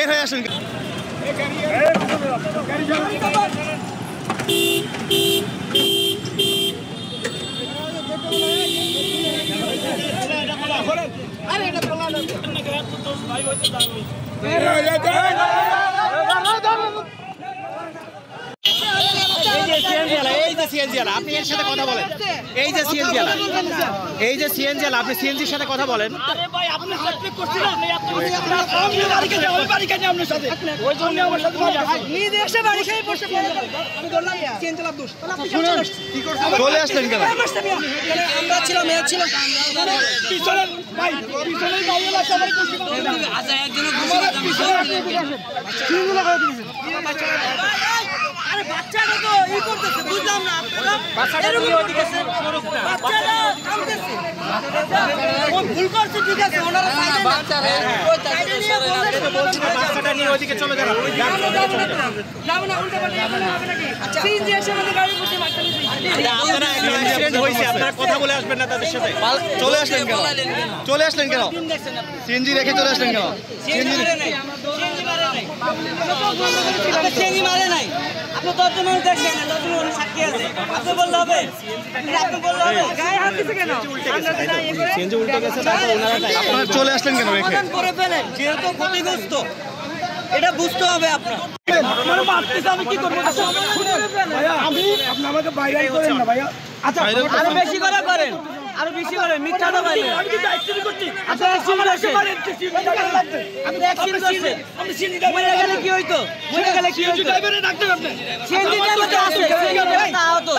বের হয়ে আসুন। আপনি এর সাথে কথা বলেন। এই যে সিএনজি আপনি সিএনজির সাথে কথা বলেন। চলে আসলেন কেন? বাচ্চারা তো ই করতেছে, বুঝলাম না বাচ্চারা ভুল করছে, ঠিক আছে ওনারা বাচ্চাটা নিয়ে ওইদিকে চলে যান। আপনারা কথা বলে আসবেন না তাদের সাথে। চলে আসলেন কেন? সিএনজি রেখে চলে আসলেন কেন? সিএনজি মারে নাই। আপনি 10 জন মানুষ দেখছেন না, 10 জন মানুষ সাক্ষী আছে। আপনি বললে হবে? আপনি বললে হবে? গায়ে হাত দিছে কেন? সিএনজি উল্টে গেছে, তারপর ওনারা আপনারা চলে আসলেন কেন রেখে? সমাধান করে ফেলেন, যেহেতু ক্ষতিগ্রস্ত এটা বুঝতে হবে আপনার। আমি কি করবো? আমি আপনি আমাকে বাইরে করেন না ভাইয়া। আচ্ছা আরো বেশি করে করেন, আরো বেশি করে মিথ্যা তো বলেন। আমি কি অ্যাকশন করছি? আপনি অ্যাকশন করছেন, আপনি অ্যাকশন করছেন। মরে গেলে কি হইতো? ড্রাইভারে ডাকতে আপনি সিএনজি ড্রাইভার তো আছে, সিএনজি ড্রাইভার তা হতো,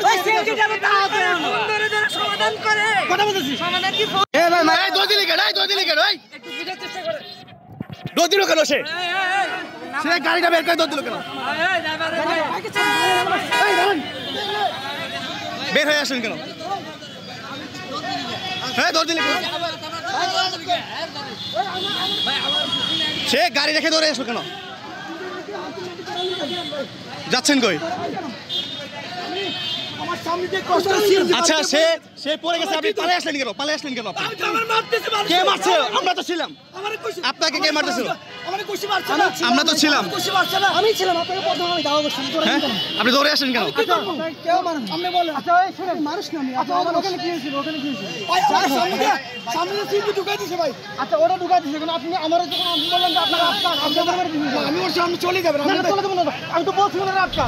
ওই সিএনজি ড্রাইভার তা হতো। সমাধান করে কথা বলতেছি। সমাধান কি? এ ভাই ভাই দৌড় দিলি কেন? দৌড় দিলি কেন? একটু বুঝার চেষ্টা করে। দৌড় দিল কেন? সে গাড়িটা বের করে দৌড় দিল কেন? বের হয়ে আসুন কেন? হ্যাঁ দৌড় দিলি কেন? সে গাড়ি রেখে দৌড়ে আসলো কেন? যাচ্ছেন কই? আমার সামনে যে কষ্ট আচ্ছা সে পড়ে গেছে, আপনি পালিয়ে আসলেন কেন? আমার মারতেছে। কে মারছে? আমরা তো ছিলাম। আমারে কইছে আপনাকে কে মারতেছিল? আমারে কইছে মারছে না। আমরা তো ছিলাম। কইছে মারছে না। আমি ছিলাম, আপনাকে প্রথম আমি দাও করছি। হ্যাঁ আপনি দৌড়ে আসলেন কেন? কেউ মারেন আপনি বলেন। আচ্ছা এই শুনেন, মানুষ না আমি। আচ্ছা ওখানে কি হয়েছিল? ভাই সামনে সিটি ঢুকাই দিয়েছে ভাই। আচ্ছা ওটা ঢুকাই দিয়েছে কেন? আপনি আমারে যখন আমি বললাম যে আপনারা আটকা, আমি ওর সামনে চলে যাবেন। আমি তো বলছি ওরা আটকা।